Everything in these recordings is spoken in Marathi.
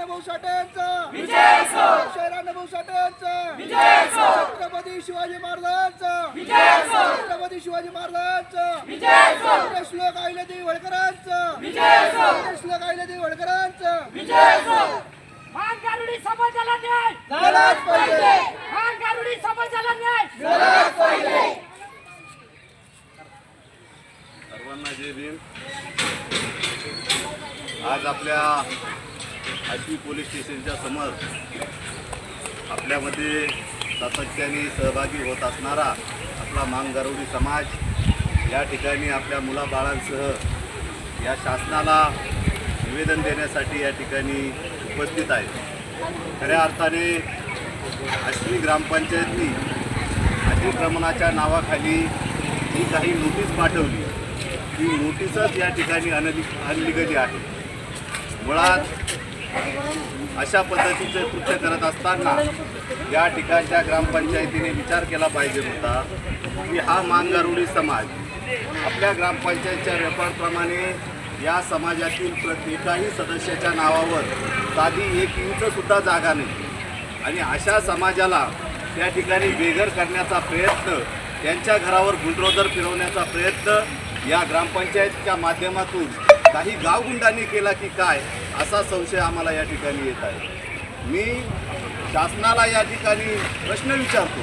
अण्णाभाऊ साठेंचा विजय असो, शहीद अण्णाभाऊ साठेंचा विजय असो, छत्रपती शिवाजी महाराजांचा विजय असो, छत्रपती शिवाजी महाराजांचा विजय असो, श्लोक अहिल्यादेवी होळकरांचा विजय असो, श्लोक अहिल्यादेवी होळकरांचा विजय असो. मान गारुडी समाजाला न्याय झालाच पाहिजे मान गारुडी समाजाला न्याय झालाच पाहिजे. सर्वांना जय भीम. आज आपल्या आश्वी पोलीस स्टेशनच्या समोर आपल्यामध्ये सातत्याने सहभागी होत असणारा आपला मान गारुडी समाज या ठिकाणी आपल्या मुलाबाळांसह या शासनाला निवेदन देण्यासाठी या ठिकाणी उपस्थित आहे. खऱ्या अर्थाने आश्वी ग्रामपंचायतनी अतिक्रमणाच्या नावाखाली जी काही नोटीस पाठवली ती नोटीसच या ठिकाणी अनलिगली आहे. मुळात अशा पद्धतीचे कृत्य करत असताना या ठिकाणच्या ग्रामपंचायतीने विचार केला पाहिजे होता की हा मान गारुडी समाज आपल्या ग्रामपंचायतच्या रेकॉर्डप्रमाणे या समाजातील प्रत्येकाही सदस्याच्या नावावर साधी 1 इंचसुद्धा जागा नाही आणि अशा समाजाला त्या ठिकाणी बेघर करण्याचा प्रयत्न, त्यांच्या घरावर बुलडोझर फिरवण्याचा प्रयत्न या ग्रामपंचायतच्या माध्यमातून काही गावगुंडांनी केला की काय असा संशय आम्हाला या ठिकाणी येत आहे. मी शासनाला या ठिकाणी प्रश्न विचारतो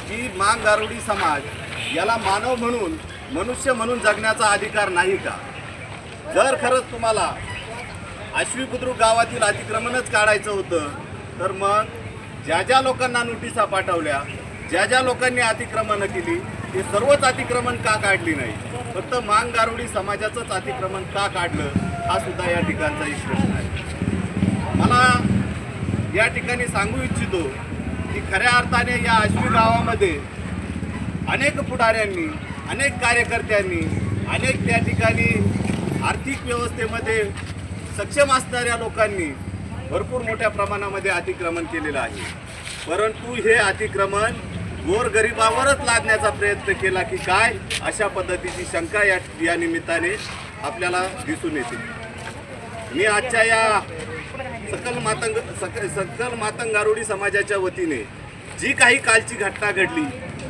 की मान गारुडी समाज याला मानव म्हणून, मनुष्य म्हणून जगण्याचा अधिकार नाही का? जर खरंच तुम्हाला आश्वी बुद्रुक गावातील अतिक्रमणच काढायचं होतं तर मग ज्या ज्या लोकांना नोटिसा पाठवल्या, ज्या ज्या लोकांनी अतिक्रमणं केली ते सर्वच अतिक्रमण का काढली नाही, फक्त मान गारुडी समाजाचंच अतिक्रमण का काढलं हा सुद्धा या ठिकाणचा एक प्रश्न आहे. मला या ठिकाणी सांगू इच्छितो की खऱ्या अर्थाने या आश्वी गावामध्ये अनेक पुढाऱ्यांनी, अनेक कार्यकर्त्यांनी, अनेक त्या ठिकाणी आर्थिक व्यवस्थेमध्ये सक्षम असणाऱ्या लोकांनी भरपूर मोठ्या प्रमाणामध्ये अतिक्रमण केलेलं आहे. परंतु हे अतिक्रमण गोरगरिबावरच लादण्याचा प्रयत्न केला की काय अशा पद्धतीची शंका या निमित्ताने आपल्याला दिसून येते. मी आजच्या या सकल मातंग गारुडी समाजाच्या वतीने जी काही कालची घटना घडली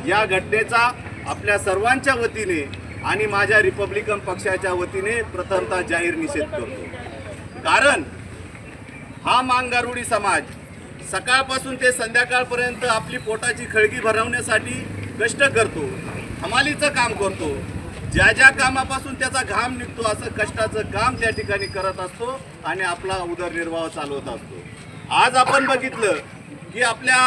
या घटनेचा आपल्या सर्वांच्या वतीने आणि माझ्या रिपब्लिकन पक्षाच्या वतीने प्रथमतः जाहीर निषेध करतो. कारण हा मान गारुडी समाज सकाळपासून ते संध्याकाळपर्यंत आपली पोटाची खळगी भरवण्यासाठी कष्ट करतो, हमालीचं काम करतो. ज्या ज्या कामापासून त्याचा घाम निघतो असं कष्टाचं काम त्या ठिकाणी करत असतो आणि आपला उदरनिर्वाह चालवत असतो. आज आपण बघितलं की आपल्या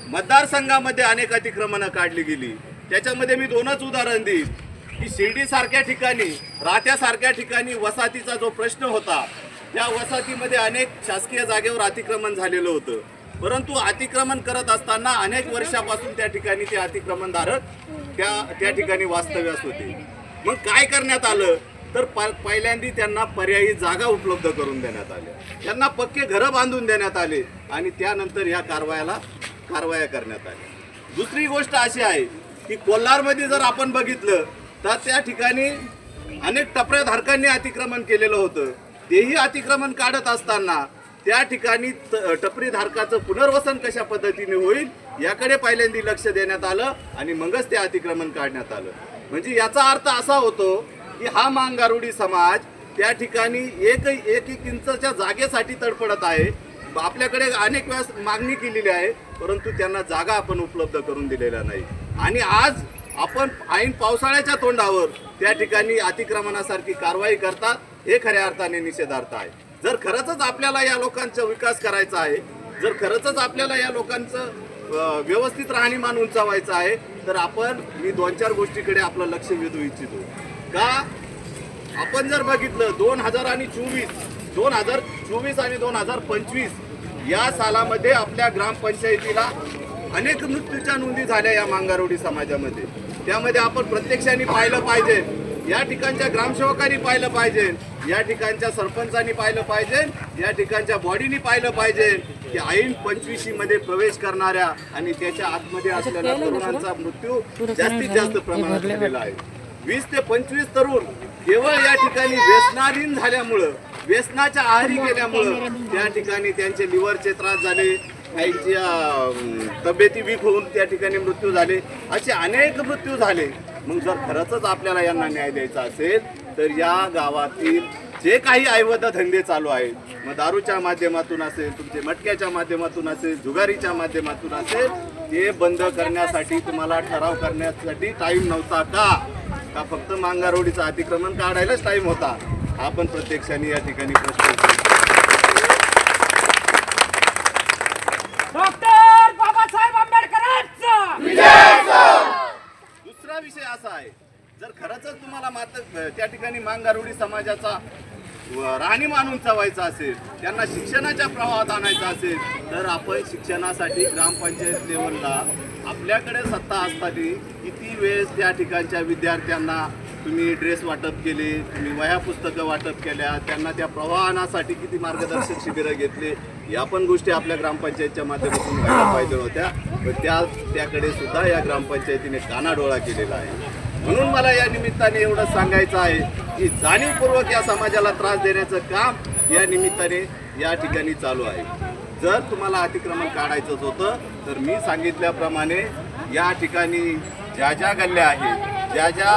मतदारसंघामध्ये अनेक अतिक्रमणं काढली गेली. त्याच्यामध्ये मी 2च उदाहरण देईन की शिर्डीसारख्या ठिकाणी, राहत्यासारख्या ठिकाणी वसाहतीचा जो प्रश्न होता त्या वसाहतीमध्ये अनेक शासकीय जागेवर अतिक्रमण झालेलं होतं. परंतु अतिक्रमण करत असताना अनेक वर्षापासून त्या ठिकाणी ते अतिक्रमणधारक त्या ठिकाणी वास्तव्यास होते. मग काय करण्यात आलं तर पहिल्यांदा त्यांना पर्यायी जागा उपलब्ध करून देण्यात आल्या, त्यांना पक्के घरं बांधून देण्यात आले आणि त्यानंतर ह्या कारवाया करण्यात आल्या. दुसरी गोष्ट अशी आहे की कोल्हारमध्ये जर आपण बघितलं तर त्या ठिकाणी अनेक टपऱ्याधारकांनी अतिक्रमण केलेलं होतं. तेही अतिक्रमण काढत असताना त्या ठिकाणी टपरीधारकाचं पुनर्वसन कशा पद्धतीने होईल याकडे पहिल्यांदा लक्ष देण्यात आलं आणि मगच ते अतिक्रमण काढण्यात आलं. म्हणजे याचा अर्थ असा होतो की हा मान गारुडी समाज त्या ठिकाणी एक इंचच्या जागेसाठी तडफडत आहे. आपल्याकडे अनेक वेळेस मागणी केलेली आहे परंतु त्यांना जागा आपण उपलब्ध करून दिलेल्या नाही. आणि आज आपण ऐन पावसाळ्याच्या तोंडावर त्या ठिकाणी अतिक्रमणासारखी कारवाई करतात, हे खऱ्या अर्थाने निषेधार्थ आहे. जर खरंच आपल्याला या लोकांचा विकास करायचा आहे, जर खरंच आपल्याला या लोकांचं व्यवस्थित राहणीमान उंचावायचं आहे तर मी 2-4 गोष्टीकडे आपलं लक्ष वेधू इच्छितो. का आपण जर बघितलं 2024 आणि 2025 या सालामध्ये आपल्या ग्रामपंचायतीला अनेक मृत्यूच्या नोंदी झाल्या या मान गारुडी समाजामध्ये. त्यामध्ये आपण प्रत्यक्षाने पाहिलं पाहिजे, या ठिकाणच्या ग्रामसेवकांनी पाहिलं पाहिजे, या ठिकाणच्या सरपंचांनी पाहिलं पाहिजे, या ठिकाणच्या बॉडीनी पाहिलं पाहिजे की ऐन 25 मध्ये प्रवेश करणाऱ्या आणि त्याच्या आतमध्ये असलेल्या तरुणांचा मृत्यू जास्तीत जास्त प्रमाणात झालेला आहे. 20 ते 25 तरुण केवळ या ठिकाणी व्यसनाधीन झाल्यामुळं व्यसनाच्या आहारी गेल्यामुळं त्या ठिकाणी त्यांचे लिव्हरचे त्रास झाले, काहींची तब्येती वीक होऊन त्या ठिकाणी मृत्यू झाले, असे अनेक मृत्यू झाले. मग जर खरंच आपल्याला यांना न्याय द्यायचा असेल तर या गावातील जे काही अवैध धंदे चालू आहेत, मग दारूच्या माध्यमातून असेल, तुमचे मटक्याच्या माध्यमातून असेल, जुगारीच्या माध्यमातून असेल, ते बंद करण्यासाठी तुम्हाला ठराव करण्यासाठी टाईम नव्हता का फक्त मांगारोडीचं अतिक्रमण काढायलाच टाईम होता? आपण प्रत्यक्षाने या ठिकाणी प्रश्न डॉक्टर बाबासाहेब आंबेडकरांचा दुसरा विषय असा आहे, जर खरंच तुम्हाला मात्र त्या ठिकाणी मांगारोडी समाजाचा राहणीमान उंचावायचा असेल, त्यांना शिक्षणाच्या प्रवाहात आणायचं असेल, तर आपण शिक्षणासाठी ग्रामपंचायत लेवलला आपल्याकडे सत्ता असताना किती वेळेस त्या ठिकाणच्या विद्यार्थ्यांना तुम्ही ड्रेस वाटप केले, तुम्ही वह्या पुस्तकं वाटप केल्या, त्यांना त्या प्रवाहनासाठी किती मार्गदर्शक शिबिरं घेतले, या पण गोष्टी आपल्या ग्रामपंचायतच्या माध्यमातून व्हायला पाहिजे होत्या. पण त्याकडे सुद्धा या ग्रामपंचायतीने कानाडोळा केलेला आहे. म्हणून मला या निमित्ताने एवढं सांगायचं आहे की जाणीवपूर्वक या समाजाला त्रास देण्याचं काम या निमित्ताने या ठिकाणी चालू आहे. जर तुम्हाला अतिक्रमण काढायचंच होतं तर मी सांगितल्याप्रमाणे या ठिकाणी ज्या ज्या गल्ल्या आहेत, ज्या ज्या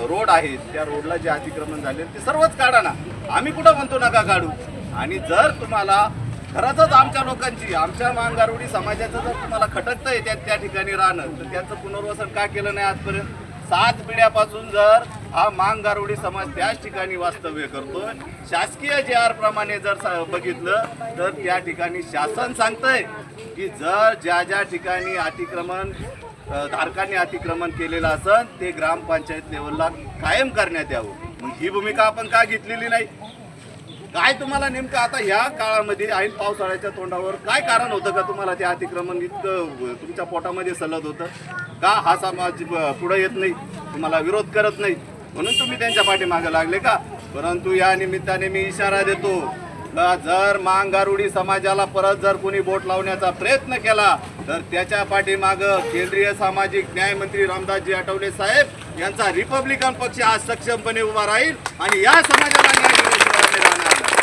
रोड आहेत, त्या रोडला जे अतिक्रमण झाले ते सर्वच काढा ना. आम्ही कुठं म्हणतो नका काढू. आणि जर तुम्हाला खरंच आमच्या लोकांची, आमच्या मांगारोडी समाजाचं जर तुम्हाला खटकतंय त्या ठिकाणी राहणं, तर त्याचं पुनर्वसन का केलं नाही आजपर्यंत? 7 पिढ्यापासून जर हा मांगारोडी समाज त्याच ठिकाणी वास्तव्य करतोय, शासकीय JR प्रमाणे जर बघितलं तर त्या ठिकाणी शासन सांगतंय की जर ज्या ज्या ठिकाणी अतिक्रमण धारकांनी अतिक्रमण केलेलं असेल ते ग्रामपंचायत लेवलला कायम करण्यात यावं. मग ही भूमिका आपण का घेतलेली नाही? काय तुम्हाला नेमकं आता ह्या काळामध्ये ऐन पावसाळ्याच्या तोंडावर काय कारण होतं का तुम्हाला ते अतिक्रमण इतकं तुमच्या पोटामध्ये सलत होतं का? हा समाज पुढे येत नाही, तुम्हाला विरोध करत नाही म्हणून तुम्ही त्यांच्या पाठीमागे लागले का? परंतु या निमित्ताने मी इशारा देतो का जर मांगारोडी समाजाला परत जर कोणी बोट लावण्याचा प्रयत्न केला तर त्याच्या पाठीमागं केंद्रीय सामाजिक न्याय मंत्री रामदासजी आठवले साहेब यांचा रिपब्लिकन पक्ष आज सक्षमपणे उभा राहील आणि या समाजाला न्याय दिल्याशिवाय राहणार नाही.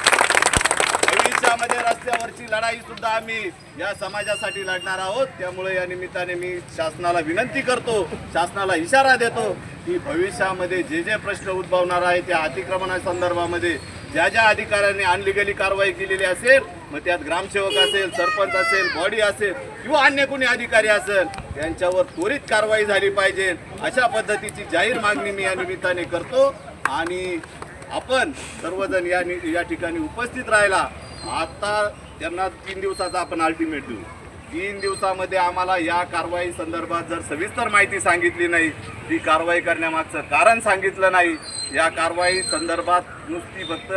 भविष्यामध्ये रस्त्यावरची लढाई सुद्धा आम्ही या समाजासाठी लढणार आहोत. त्यामुळे या निमित्ताने मी शासनाला विनंती करतो, शासनाला इशारा देतो की भविष्यामध्ये जे जे प्रश्न उद्भवणार आहे त्या अतिक्रमणासंदर्भामध्ये ज्या ज्या अधिकाऱ्यांनी अनलिगली कारवाई केलेली असेल, मग त्यात ग्रामसेवक असेल, सरपंच असेल, बॉडी असेल किंवा अन्य कोणी अधिकारी असेल, त्यांच्यावर त्वरित कारवाई झाली पाहिजे अशा पद्धतीची जाहीर मागणी मी या निमित्ताने करतो. आणि आपण सर्वजण या ठिकाणी उपस्थित राहिला. आता त्यांना 3 दिवसाचा आपण अल्टिमेट देऊ. 3 दिवसामध्ये आम्हाला या कारवाई संदर्भात जर सविस्तर माहिती सांगितली नाही, ती कारवाई करण्यामागचं कारण सांगितलं नाही, या कारवाई संदर्भात नुसती फक्त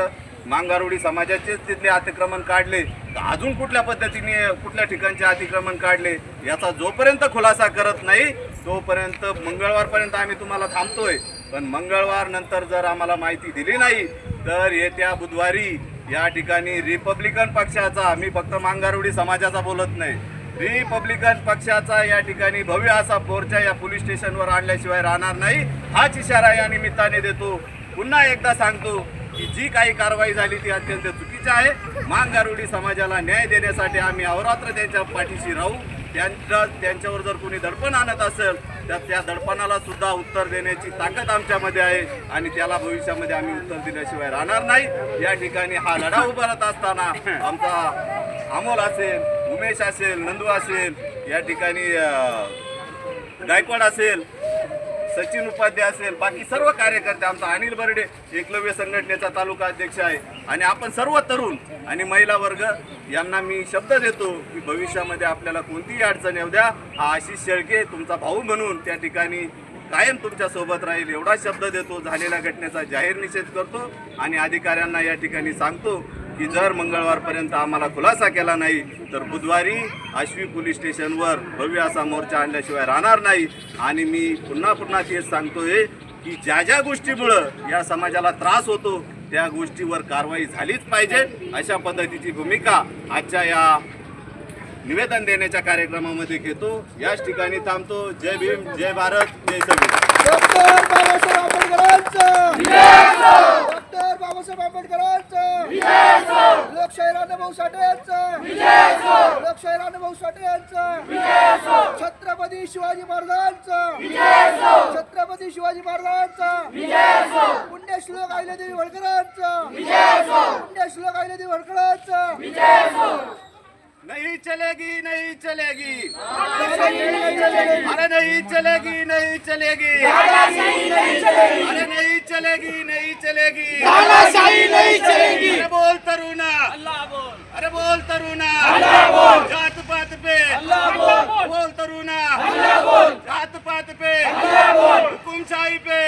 मांगारोडी समाजाचेच तिथले अतिक्रमण काढले, अजून कुठल्या पद्धतीने कुठल्या ठिकाणचे अतिक्रमण काढले याचा जोपर्यंत खुलासा करत नाही तोपर्यंत मंगळवारपर्यंत आम्ही तुम्हाला थांबतोय. पण मंगळवार नंतर जर आम्हाला माहिती दिली नाही तर येत्या बुधवारी या ठिकाणी रिपब्लिकन पक्षाचा, मी फक्त मांगारोडी समाजाचा बोलत नाही, रिपब्लिकन पक्षाचा या ठिकाणी भव्य असा मोर्चा या पोलीस स्टेशनवर आणल्याशिवाय राहणार नाही, हाच इशारा या निमित्ताने देतो. पुन्हा एकदा सांगतो की जी काही कारवाई झाली ती अत्यंत चुकीची आहे. मांगारोडी समाजाला न्याय देण्यासाठी आम्ही अहोरात्र त्यांच्या पाठीशी राहू. त्यांच्यावर जर कोणी दडपण आणत असेल तर त्या दडपणाला सुद्धा उत्तर देण्याची ताकद आमच्यामध्ये आहे आणि त्याला भविष्यामध्ये आम्ही उत्तर दिल्याशिवाय राहणार नाही. या ठिकाणी हा लढा उभारत असताना आमचा अमोल असेल, उमेश असेल, नंदू असेल, या ठिकाणी गायकवाड असेल, सचिन उपाध्याय असेल, बाकी सर्व कार्यकर्ते, आमचा अनिल बर्डे एकलव्य संघटनेचा तालुका अध्यक्ष आहे आणि आपण सर्व तरुण आणि महिला वर्ग यांना मी शब्द देतो की भविष्यामध्ये आपल्याला कोणतीही अडचण येऊ द्या, हा आशिष शेळके तुमचा भाऊ म्हणून त्या ठिकाणी कायम तुमच्या सोबत राहील एवढा शब्द देतो. झालेल्या घटनेचा जाहीर निषेध करतो आणि अधिकाऱ्यांना या ठिकाणी सांगतो की जर मंगळवारपर्यंत आम्हाला खुलासा केला नाही तर बुधवारी आश्वी पोलीस स्टेशनवर भव्य असा मोर्चा आणल्याशिवाय राहणार नाही. आणि मी पुन्हा तेच सांगतोय की ज्या ज्या गोष्टीमुळं या समाजाला त्रास होतो त्या गोष्टीवर कारवाई झालीच पाहिजे, अशा पद्धतीची भूमिका आजच्या या निवेदन देण्याच्या कार्यक्रमामध्ये घेतो. याच ठिकाणी थांबतो. जय भीम, जय भारत, जय संविधान. डॉक्टर बाबासाहेब आंबेडकरांचं डॉक्टर बाबासाहेब आंबेडकरांचं लोकशाही राणाभाऊ साठे यांचं लोकशाही राणाभाऊ साठे यांचं छत्रपती शिवाजी महाराजांचं छत्रपती शिवाजी महाराजांचं पुण्यश्लोक अहिल्यादेवी होळकरांचं पुण्यश्लोक अहिल्यादेवी होळकरांचं नहीं चलेगी नहीं चलेगी अरे नहीं चलेगी नहीं चलेगी अरे नहीं चलेगी नहीं चलेगी अरे बोल तरुणा अरे बोल तरुणा जात पात पे बोल तरुणा जात पात पे हुकुमशाही पे